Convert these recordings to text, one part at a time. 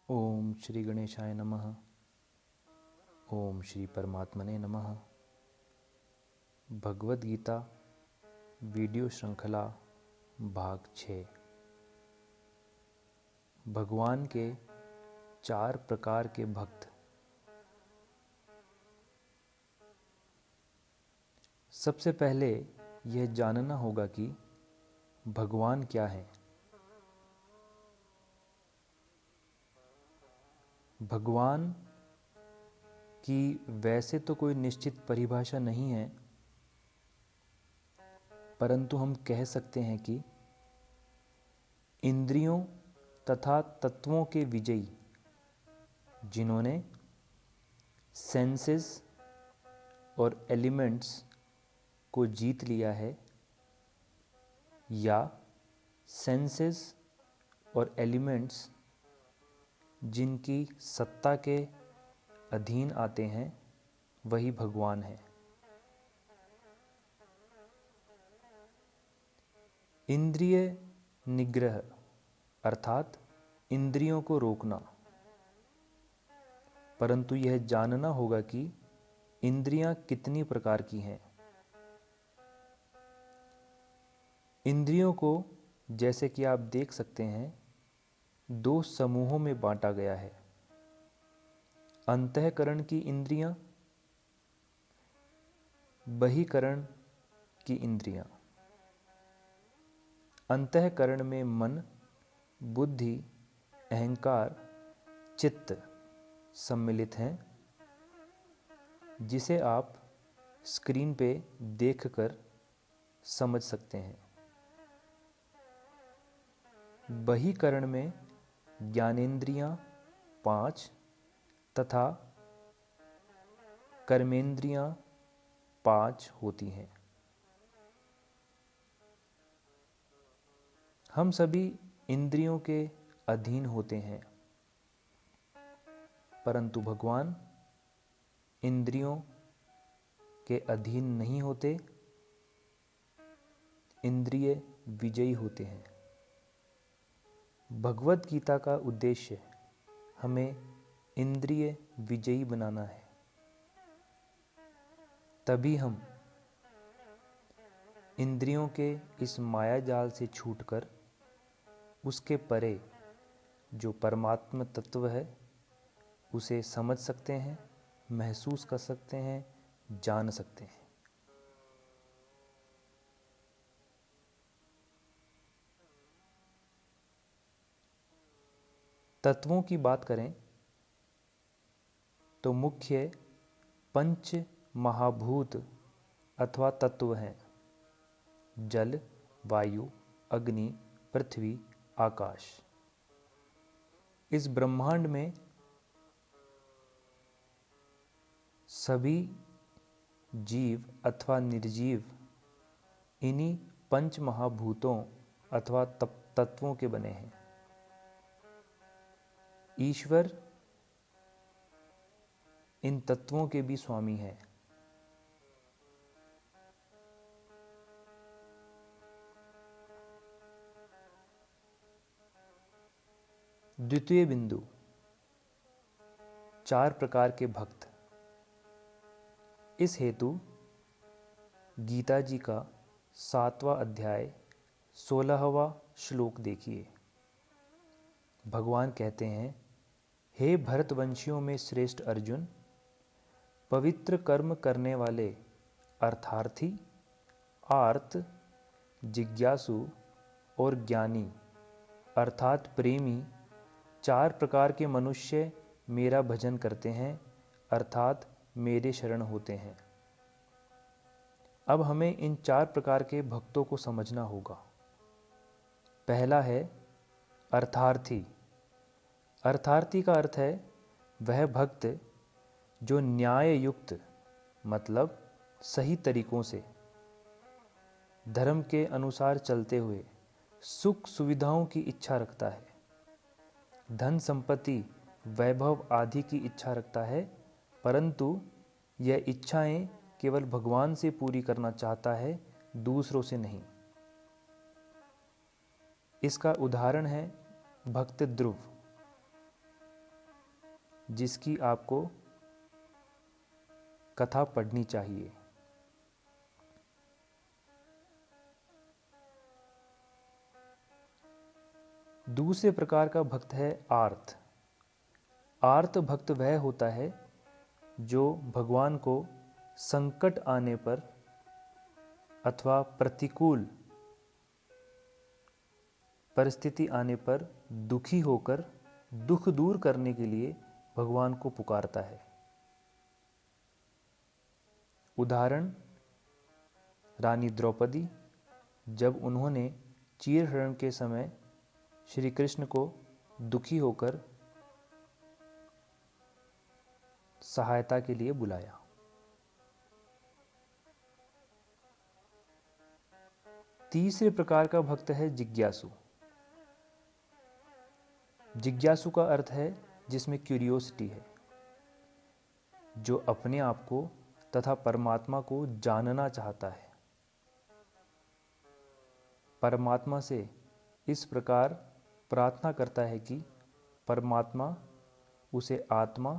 ओम श्री गणेशाय नमः। ओम श्री परमात्मने नमः। भगवद गीता वीडियो श्रृंखला भाग 6। भगवान के 4 प्रकार के भक्त। सबसे पहले यह जानना होगा कि भगवान क्या है। भगवान की वैसे तो कोई निश्चित परिभाषा नहीं है, परंतु हम कह सकते हैं कि इंद्रियों तथा तत्वों के विजयी, जिन्होंने सेंसेस और एलिमेंट्स को जीत लिया है, या सेंसेस और एलिमेंट्स जिनकी सत्ता के अधीन आते हैं, वही भगवान है। इंद्रिय निग्रह अर्थात इंद्रियों को रोकना, परंतु यह जानना होगा कि इंद्रियां कितनी प्रकार की हैं। इंद्रियों को जैसे कि आप देख सकते हैं 2 समूहों में बांटा गया है। अंतःकरण की इंद्रियां, बहिकरण की इंद्रियां। अंतःकरण में मन, बुद्धि, अहंकार, चित्त सम्मिलित हैं, जिसे आप स्क्रीन पे देखकर समझ सकते हैं। बहिकरण में ज्ञानेंद्रियां 5 तथा कर्मेंद्रियां 5 होती हैं। हम सभी इंद्रियों के अधीन होते हैं, परंतु भगवान इंद्रियों के अधीन नहीं होते, इंद्रिय विजयी होते हैं। भगवद गीता का उद्देश्य हमें इंद्रिय विजयी बनाना है, तभी हम इंद्रियों के इस माया जाल से छूटकर उसके परे जो परमात्मा तत्व है उसे समझ सकते हैं, महसूस कर सकते हैं, जान सकते हैं। तत्वों की बात करें तो मुख्य 5 महाभूत अथवा तत्व हैं: जल, वायु, अग्नि, पृथ्वी, आकाश। इस ब्रह्मांड में सभी जीव अथवा निर्जीव इन्हीं 5 महाभूतों अथवा तत्वों के बने हैं। ईश्वर इन तत्वों के भी स्वामी हैं। द्वितीय बिंदु, 4 प्रकार के भक्त। इस हेतु गीता जी का 7वां अध्याय 16वां श्लोक देखिए। भगवान कहते हैं, हे भरतवंशियों में श्रेष्ठ अर्जुन, पवित्र कर्म करने वाले अर्थार्थी, आर्त, जिज्ञासु और ज्ञानी अर्थात प्रेमी 4 प्रकार के मनुष्य मेरा भजन करते हैं, अर्थात मेरे शरण होते हैं। अब हमें इन 4 प्रकार के भक्तों को समझना होगा। पहला है अर्थार्थी। अर्थार्थी का अर्थ है वह भक्त जो न्याय युक्त मतलब सही तरीकों से धर्म के अनुसार चलते हुए सुख सुविधाओं की इच्छा रखता है, धन संपत्ति वैभव आदि की इच्छा रखता है, परंतु यह इच्छाएं केवल भगवान से पूरी करना चाहता है, दूसरों से नहीं। इसका उदाहरण है भक्त ध्रुव। जिसकी आपको कथा पढ़नी चाहिए। दूसरे प्रकार का भक्त है आर्त। आर्त भक्त वह होता है जो भगवान को संकट आने पर अथवा प्रतिकूल परिस्थिति आने पर दुखी होकर दुख दूर करने के लिए भगवान को पुकारता है। उदाहरण, रानी द्रौपदी, जब उन्होंने चीरहरण के समय श्री कृष्ण को दुखी होकर सहायता के लिए बुलाया। तीसरे प्रकार का भक्त है जिज्ञासु। जिज्ञासु का अर्थ है जिसमें क्यूरियोसिटी है, जो अपने आप को तथा परमात्मा को जानना चाहता है। परमात्मा से इस प्रकार प्रार्थना करता है कि परमात्मा उसे आत्मा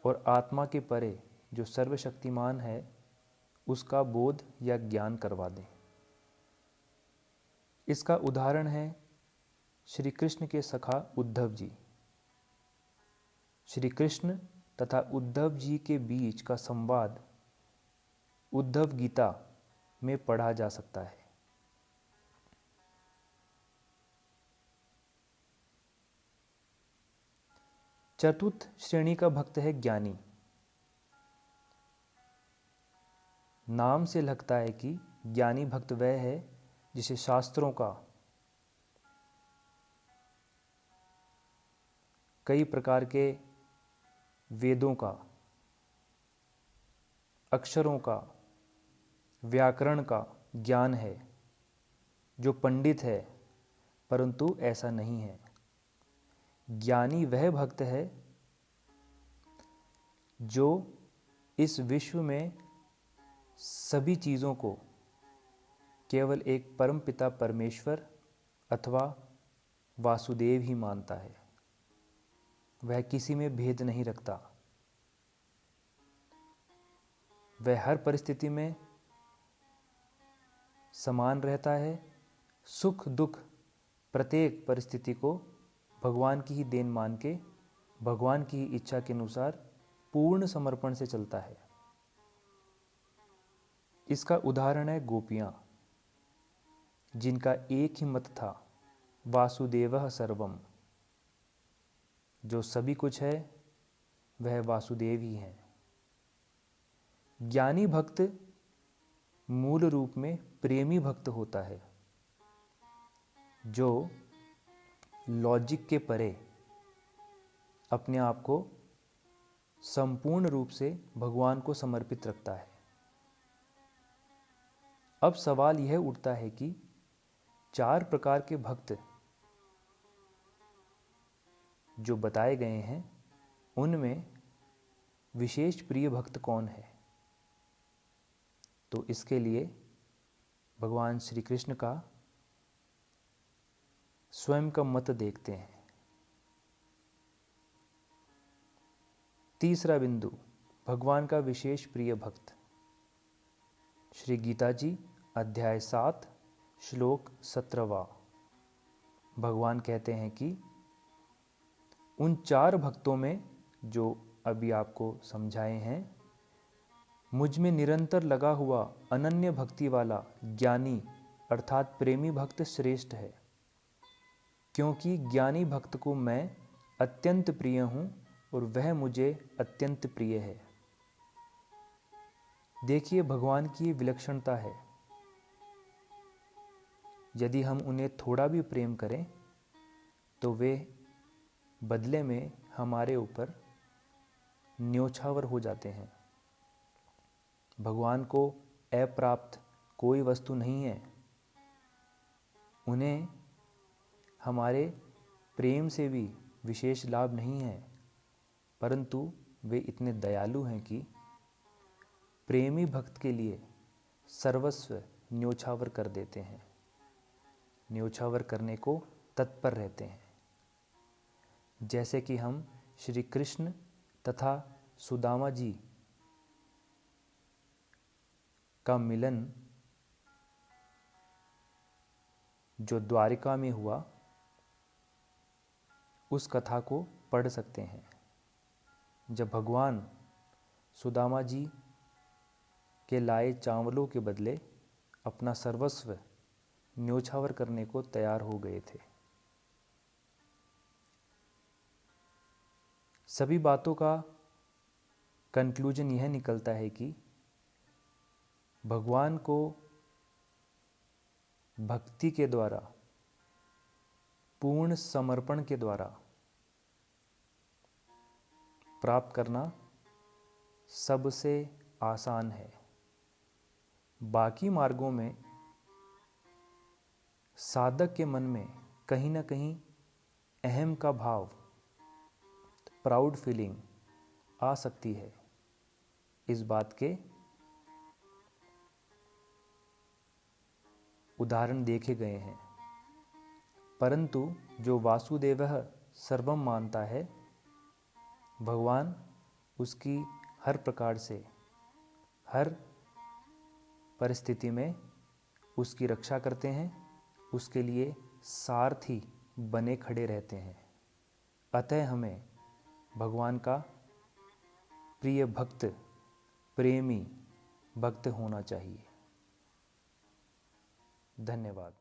और आत्मा के परे जो सर्वशक्तिमान है उसका बोध या ज्ञान करवा दें। इसका उदाहरण है श्री कृष्ण के सखा उद्धव जी। श्री कृष्ण तथा उद्धव जी के बीच का संवाद उद्धव गीता में पढ़ा जा सकता है। चतुर्थ श्रेणी का भक्त है ज्ञानी। नाम से लगता है कि ज्ञानी भक्त वह है जिसे शास्त्रों का, कई प्रकार के वेदों का, अक्षरों का, व्याकरण का ज्ञान है, जो पंडित है, परंतु ऐसा नहीं है। ज्ञानी वह भक्त है जो इस विश्व में सभी चीज़ों को केवल एक परमपिता परमेश्वर अथवा वासुदेव ही मानता है। वह किसी में भेद नहीं रखता। वह हर परिस्थिति में समान रहता है। सुख दुख प्रत्येक परिस्थिति को भगवान की ही देन मान के, भगवान की ही इच्छा के अनुसार पूर्ण समर्पण से चलता है। इसका उदाहरण है गोपियाँ, जिनका एक ही मत था, वासुदेवः सर्वम। जो सभी कुछ है वह वासुदेव ही है। ज्ञानी भक्त मूल रूप में प्रेमी भक्त होता है, जो लॉजिक के परे अपने आप को संपूर्ण रूप से भगवान को समर्पित रखता है। अब सवाल यह उठता है कि चार प्रकार के भक्त जो बताए गए हैं उनमें विशेष प्रिय भक्त कौन है? तो इसके लिए भगवान श्री कृष्ण का स्वयं का मत देखते हैं। तीसरा बिंदु, भगवान का विशेष प्रिय भक्त। श्री गीता जी अध्याय 7 श्लोक 17वां। भगवान कहते हैं कि उन चार भक्तों में जो अभी आपको समझाए हैं, मुझ में निरंतर लगा हुआ अनन्य भक्ति वाला ज्ञानी अर्थात प्रेमी भक्त श्रेष्ठ है, क्योंकि ज्ञानी भक्त को मैं अत्यंत प्रिय हूँ और वह मुझे अत्यंत प्रिय है। देखिए, भगवान की विलक्षणता है। यदि हम उन्हें थोड़ा भी प्रेम करें तो वे बदले में हमारे ऊपर न्योछावर हो जाते हैं। भगवान को अप्राप्त कोई वस्तु नहीं है। उन्हें हमारे प्रेम से भी विशेष लाभ नहीं है, परंतु वे इतने दयालु हैं कि प्रेमी भक्त के लिए सर्वस्व न्योछावर कर देते हैं, न्योछावर करने को तत्पर रहते हैं। जैसे कि हम श्री कृष्ण तथा सुदामा जी का मिलन जो द्वारिका में हुआ, उस कथा को पढ़ सकते हैं। जब भगवान सुदामा जी के लाए चावलों के बदले अपना सर्वस्व न्योछावर करने को तैयार हो गए थे। सभी बातों का कंक्लूजन यह निकलता है कि भगवान को भक्ति के द्वारा, पूर्ण समर्पण के द्वारा प्राप्त करना सबसे आसान है। बाकी मार्गों में साधक के मन में कहीं ना कहीं अहम का भाव, प्राउड फीलिंग आ सकती है। इस बात के उदाहरण देखे गए हैं। परंतु जो वासुदेवः सर्वम मानता है, भगवान उसकी हर प्रकार से, हर परिस्थिति में उसकी रक्षा करते हैं, उसके लिए सारथी बने खड़े रहते हैं। अतः हमें भगवान का प्रिय भक्त, प्रेमी भक्त होना चाहिए। धन्यवाद।